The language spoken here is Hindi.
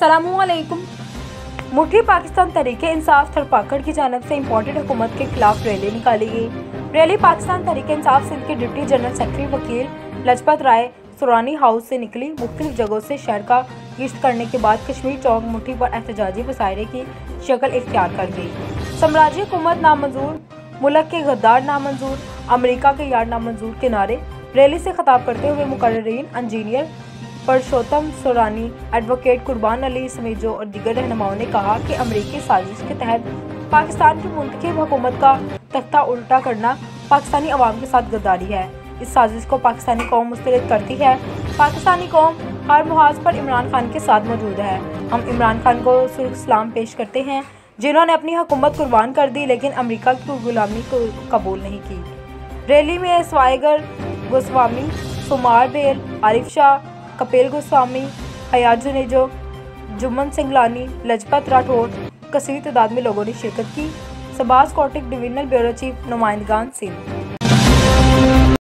अस्सलामुअलैकुम। मुट्ठी पाकिस्तान तहरीक इंसाफ थरपाकड़ की जानिब से इम्पोर्टेड हुकूमत के खिलाफ रैली निकाली गई। रैली पाकिस्तान तहरीक इंसाफ सिंध के डिप्टी जनरल सेक्रेटरी वकील लजपत राय सुरानी हाउस से निकली। मुख्तलिफ जगहों से शहर का गिश्त करने के बाद कश्मीर चौक मुट्ठी पर एहतजाजी मुशायरे की शक्ल इख्तियार कर गई। साम्राज्य हुकूमत नामंजूर, मुल्क के गद्दार नामंजूर, अमेरिका के यार नामंजूर के नारे। रैली से खिताब करते हुए मुकर्रिरीन इंजीनियर परशोत्तम सुरानी, एडवोकेट कुर्बान अली समेजो और दीगर रहनुमाओं ने कहा कि अमेरिकी साजिश के तहत पाकिस्तान की मुंतखब हुकूमत का तख्ता उल्टा करना पाकिस्तानी अवाम के साथ गद्दारी है। इस साजिश को पाकिस्तानी कौम मुस्तरद करती है। पाकिस्तानी कौम हर मुहाज पर इमरान खान के साथ मौजूद है। हम इमरान खान को सुर्ख सलाम पेश करते हैं, जिन्होंने अपनी हुकूमत कुर्बान कर दी लेकिन अमेरिका की गुलामी को कबूल नहीं की। रैली में स्वाइगर गोस्वामी, सुमार बेल, आरिफ शाह, कपिल गोस्वामी, हयात जुनेजो, जुम्मन सिंगलानी, लजपत राठौर, कसीर तादाद में लोगों ने शिरकत की। सबाज कोटिक डिवीजनल ब्यूरो चीफ, नुमाइंदगान सिंध।